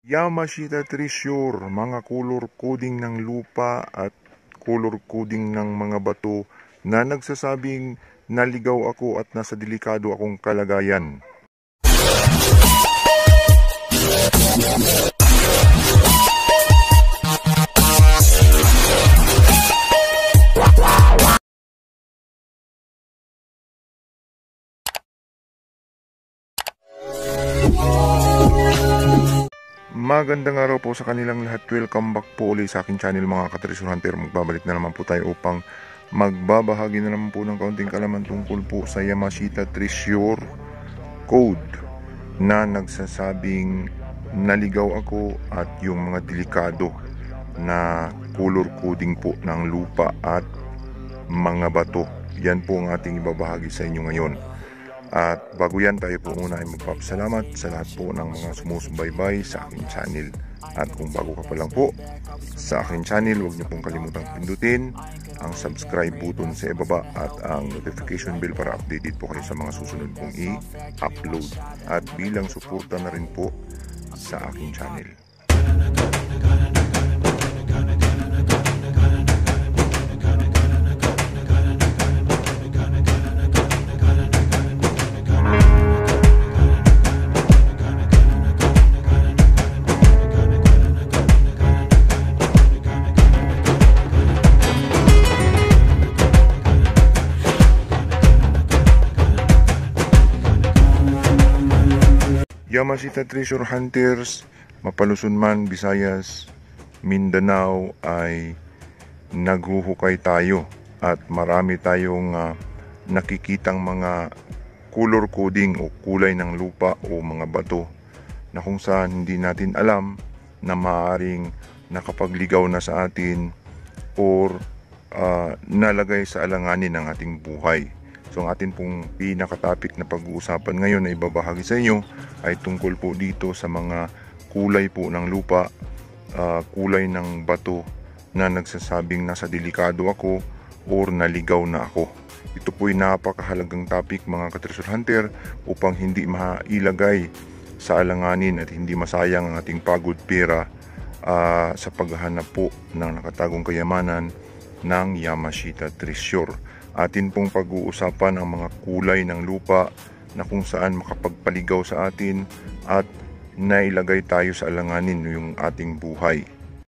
Yamashita Treasure, mga color coding ng lupa at color coding ng mga bato na nagsasabing naligaw ako at nasa delikado akong kalagayan. Magandang araw po sa kanilang lahat. Welcome back po ulit sa aking channel mga ka-Treasure Hunter. Magbabalik na naman po tayo upang magbabahagi na naman po ng kaunting kalaman tungkol po sa Yamashita Treasure Code na nagsasabing naligaw ako at yung mga delikado na color coding po ng lupa at mga bato. Yan po ang ating ibabahagi sa inyo ngayon. At bago yan, tayo po muna ay magpapasalamat sa lahat po ng mga sumusubaybay sa aking channel. At kung bago ka pa lang po sa aking channel, huwag niyo pong kalimutang pindutin ang subscribe button sa ibaba at ang notification bell para updated po kayo sa mga susunod kong i-upload. At bilang suporta na rin po sa aking channel. Yamashita Treasure Hunters, Mapaluson man, Visayas, Mindanao ay naghuhukay tayo at marami tayong nakikitang mga color coding o kulay ng lupa o mga bato na kung saan hindi natin alam na maaaring nakapagligaw na sa atin or nalagay sa alanganin ng ating buhay. So ang atin pong pinaka-topic na pag-uusapan ngayon na ibabahagi sa inyo ay tungkol po dito sa mga kulay po ng lupa, kulay ng bato na nagsasabing nasa delikado ako or naligaw na ako. Ito po ay napakahalagang topic mga ka-Treasure Hunter upang hindi mailagay sa alanganin at hindi masayang ang ating pagod pera sa paghahanap po ng nakatagong kayamanan ng Yamashita Treasure. Atin pong pag-uusapan ang mga kulay ng lupa na kung saan makapagpaligaw sa atin at nailagay tayo sa alanganin yung ating buhay.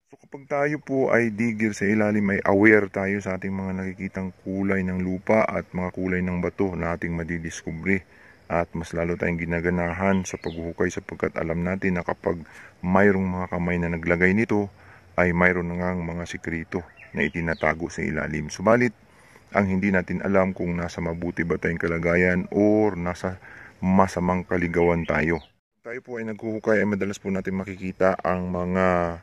So kapag tayo po ay digger sa ilalim, ay aware tayo sa ating mga nakikitang kulay ng lupa at mga kulay ng bato na ating madidiskubre. At mas lalo tayong ginaganahan sa paghuhukay sapagkat alam natin na kapag mayroong mga kamay na naglagay nito ay mayroon ngang mga sikreto na itinatago sa ilalim. Subalit, ang hindi natin alam kung nasa mabuti ba tayong kalagayan or nasa masamang kaligawan tayo. Tayo po ay naghuhukay ay madalas po natin makikita ang mga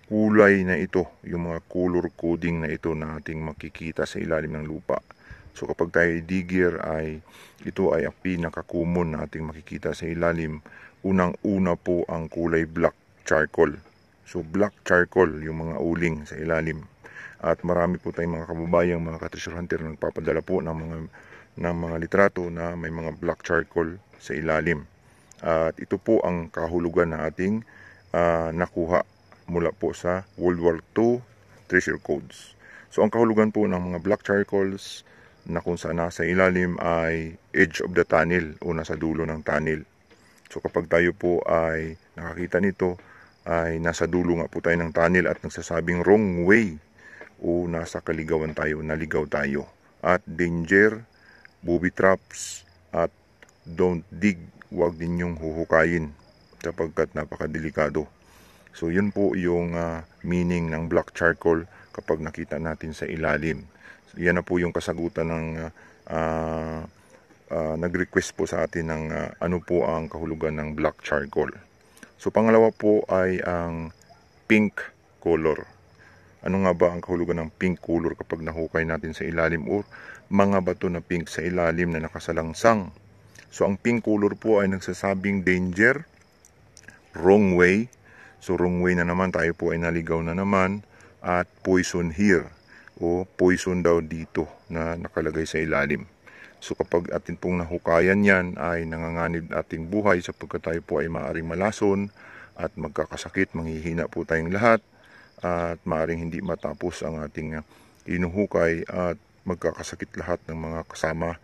kulay na ito, yung mga color coding na ito na ating makikita sa ilalim ng lupa. So kapag tayo digger ay ito ay ang pinaka-common na ating makikita sa ilalim. Unang-una po ang kulay black charcoal. So black charcoal yung mga uling sa ilalim. At marami po tayong mga kababayang mga ka-Treasure Hunter na nagpapadala po ng mga litrato na may mga black charcoal sa ilalim. At ito po ang kahulugan na ating nakuha mula po sa World War II Treasure Codes. So ang kahulugan po ng mga black charcoals na kung saan nasa ilalim ay edge of the tunnel o nasa dulo ng tunnel. So kapag tayo po ay nakakita nito ay nasa dulo nga po tayo ng tunnel at nagsasabing wrong way o nasa kaligawan tayo, naligaw tayo. At danger, booby traps, at don't dig, huwag ninyong huhukayin sapagkat napakadelikado. So yun po yung meaning ng black charcoal kapag nakita natin sa ilalim. So, yan na po yung kasagutan ng nag-request po sa atin ng ano po ang kahulugan ng black charcoal. So pangalawa po ay ang pink color. Ano nga ba ang kahulugan ng pink color kapag nahukay natin sa ilalim o mga bato na pink sa ilalim na nakasalangsang? So ang pink color po ay nagsasabing danger, wrong way. So wrong way na naman, tayo po ay naligaw na naman, at poison here o poison daw dito na nakalagay sa ilalim. So kapag atin pong nahukayan yan ay nanganganib ating buhay sapagkat tayo po ay maaaring malason at magkakasakit, manghihina po tayong lahat at maaaring hindi matapos ang ating inuhukay at magkakasakit lahat ng mga kasama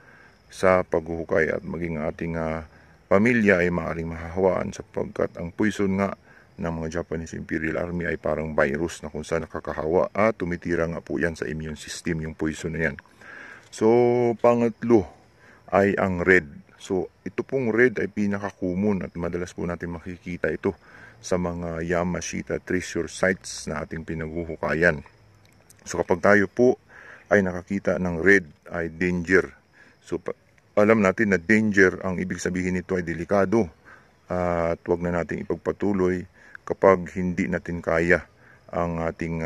sa paghuhukay at maging ating pamilya ay maaaring mahahawaan sapagkat ang poison nga ng mga Japanese Imperial Army ay parang virus na kung saan nakakahawa at tumitira nga po yan sa immune system, yung poison na yan. So, pangatlo ay ang red. So, ito pong red ay pinaka-common at madalas po natin makikita ito sa mga Yamashita treasure sites na ating pinaghuhukayan. So, kapag tayo po ay nakakita ng red ay danger. So, alam natin na danger, ang ibig sabihin nito ay delikado at huwag na natin ipagpatuloy kapag hindi natin kaya ang ating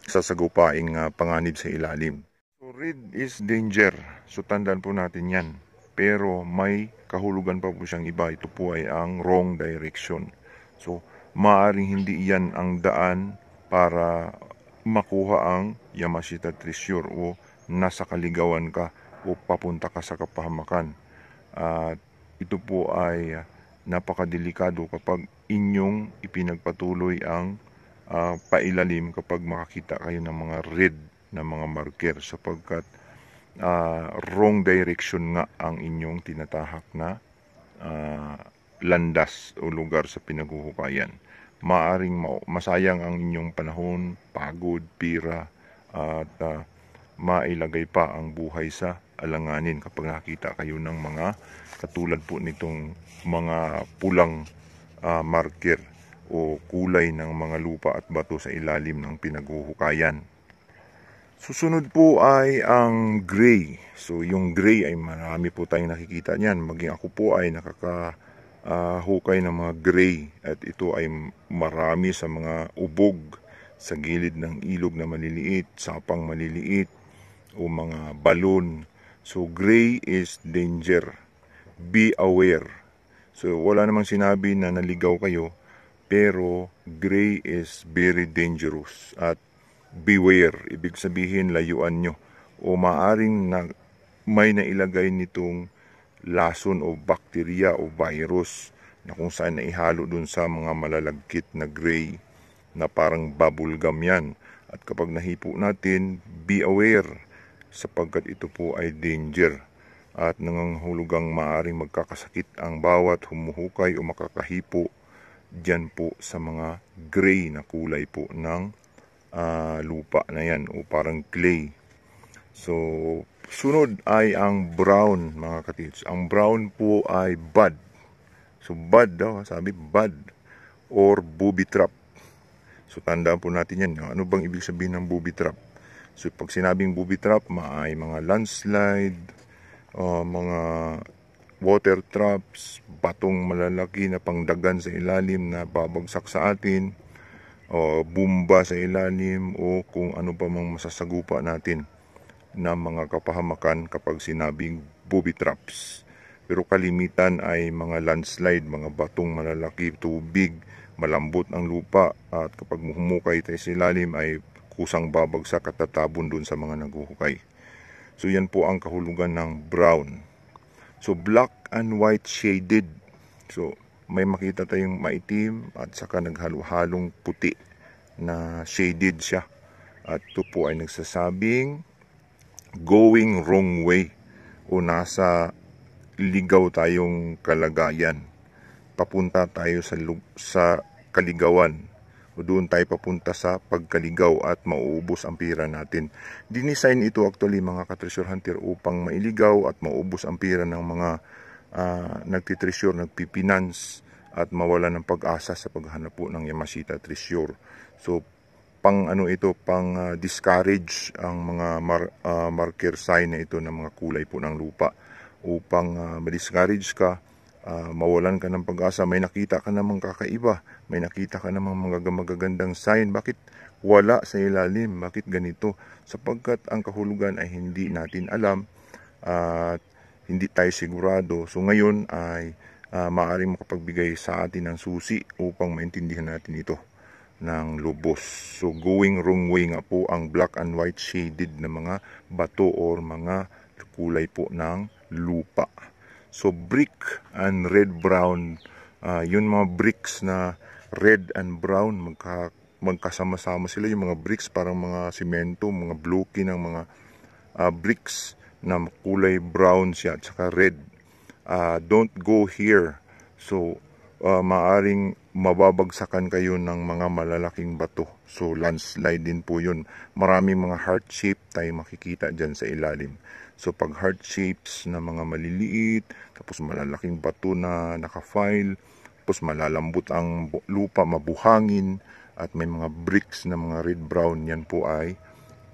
sasagupaing panganib sa ilalim. So, red is danger. So, tandaan po natin yan. Pero may kahulugan pa po siyang iba. Ito po ay ang wrong direction. So, maaaring hindi yan ang daan para makuha ang Yamashita treasure o nasa kaligawan ka o papunta ka sa kapahamakan. At ito po ay napakadelikado kapag inyong ipinagpatuloy ang pailalim kapag makakita kayo ng mga red na mga marker sapagkat wrong direction nga ang inyong tinatahak na landas o lugar sa pinaghuhukayan. Maaring masayang ang inyong panahon, pagod, pira at mailagay pa ang buhay sa alanganin kapag nakita kayo ng mga katulad po nitong mga pulang marker o kulay ng mga lupa at bato sa ilalim ng pinaghuhukayan. Susunod po ay ang gray. So yung gray ay marami po tayong nakikita niyan. Maging ako po ay nakakahukay ng mga gray at ito ay marami sa mga ubog sa gilid ng ilog na maliliit, sapang maliliit o mga balon. So gray is danger. Be aware. So wala namang sinabi na naligaw kayo, pero gray is very dangerous at beware, ibig sabihin layuan nyo o maaring may nailagay nitong lason o bakterya o virus na kung saan naihalo dun sa mga malalagkit na gray na parang bubble gum yan. At kapag nahipo natin, be aware sapagkat ito po ay danger at nangangahulugang maaring magkakasakit ang bawat humuhukay o makakahipo dyan po sa mga gray na kulay po ng lupa na yan o parang clay. So, sunod ay ang brown mga katits. Ang brown po ay bud. So, bud daw, sabi bud or booby trap. So, tandaan po natin yan. Ano bang ibig sabihin ng booby trap? So, pag sinabing booby trap, ay mga landslide, mga water traps, batong malalaki na pangdagan sa ilalim na babagsak sa atin, o bumba sa ilalim o kung ano pa mang masasagupa natin na mga kapahamakan kapag sinabing booby traps. Pero kalimitan ay mga landslide, mga batong malalaki, tubig, malambot ang lupa at kapag humukay tayo sa ilalim ay kusang babagsak at tatabon dun sa mga naghuhukay. So yan po ang kahulugan ng brown. So black and white shaded. So may makita tayong maitim at saka naghalo-halong puti na shaded siya. At ito po ay nagsasabing going wrong way o nasa ligaw tayong kalagayan. Papunta tayo sa kaligawan o doon tayo papunta sa pagkaligaw at mauubos ang pira natin. Dinisign ito actually mga ka-treasure hunter upang mailigaw at maubos ang pira ng mga nagtitreasure, nagpipinance at mawala ng pag-asa sa paghanap po ng Yamashita treasure. So pang discourage ang mga marker sign na ito ng mga kulay po ng lupa upang ma-discourage ka, mawalan ka ng pag-asa. May nakita ka namang kakaiba, may nakita ka namang mga magagandang sign, bakit wala sa ilalim, bakit ganito? Sapagkat ang kahulugan ay hindi natin alam at hindi tayo sigurado. So ngayon ay maaaring makapagbigay sa atin ng susi upang maintindihan natin ito ng lubos. So going wrong way nga po ang black and white shaded na mga bato or mga kulay po ng lupa. So brick and red brown, yun mga bricks na red and brown, magkasama-sama sila, yung mga bricks parang mga simento, mga blocky ng mga bricks na kulay brown siya at saka red. Don't go here. So maaring mababagsakan kayo ng mga malalaking bato. So landslide din po yun. Maraming mga heart shape tayo makikita dyan sa ilalim. So pag heart shapes na mga maliliit, tapos malalaking bato na nakafile, tapos malalambot ang lupa, mabuhangin, at may mga bricks na mga red brown, yan po ay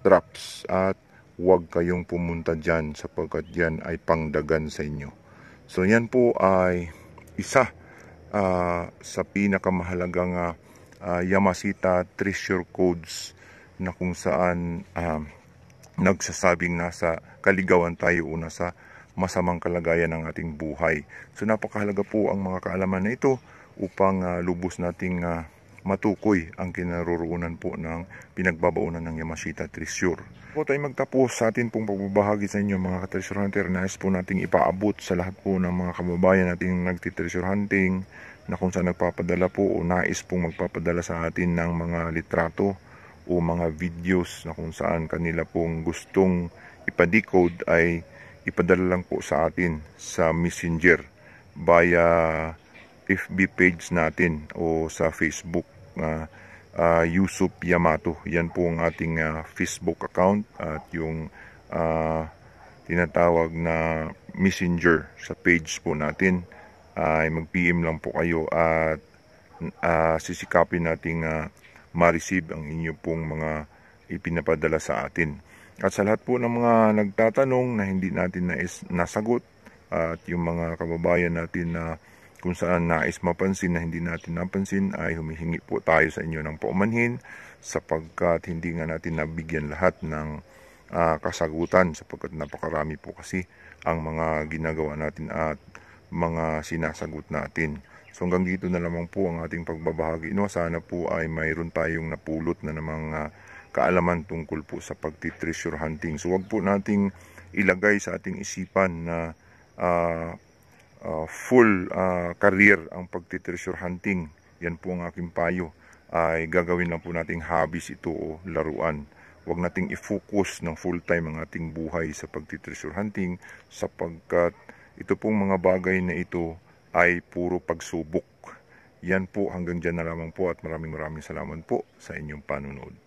traps. At huwag kayong pumunta dyan sapagkat yan ay pangdagan sa inyo. So yan po ay isa sa pinakamahalagang Yamashita treasure codes na kung saan nagsasabing nasa kaligawan tayo o nasa masamang kalagayan ng ating buhay. So napakahalaga po ang mga kaalaman na ito upang lubos nating matukoy ang kinaroroonan po ng pinagbabaunan ng Yamashita treasure. Po tayo magtapos sa atin pong pagbabahagi sa inyo mga ka-treasure hunter. Nais po nating ipaabot sa lahat po ng mga kababayan nating nagti-treasure hunting na kung saan nagpapadala po o nais pong magpapadala sa atin ng mga litrato o mga videos na kung saan kanila pong gustong ipa-decode ay ipadala lang po sa atin sa Messenger via FB page natin o sa Facebook. Yusup Yamato, yan po ang ating Facebook account at yung tinatawag na Messenger sa page po natin ay mag-PM lang po kayo at sisikapin nating ma-receive ang inyo pong mga ipinapadala sa atin. At sa lahat po ng mga nagtatanong na hindi natin nasagot at yung mga kababayan natin na kung saan nais mapansin na hindi natin napansin ay humihingi po tayo sa inyo ng paumanhin sapagkat hindi nga natin nabigyan lahat ng kasagutan sapagkat napakarami po kasi ang mga ginagawa natin at mga sinasagot natin. So hanggang dito na lamang po ang ating pagbabahagi. Sana po ay mayroon tayong napulot na namang kaalaman tungkol po sa pagti-treasure hunting. So wag po nating ilagay sa ating isipan na full career ang pagti-treasure hunting. Yan po ang aking payo. Ay gagawin lang po nating hobbies ito o laruan. Huwag nating i-focus ng full time ang ating buhay sa pagti-treasure hunting sapagkat ito pong mga bagay na ito ay puro pagsubok. Yan po, hanggang dyan na lamang po at maraming salamat po sa inyong panunood.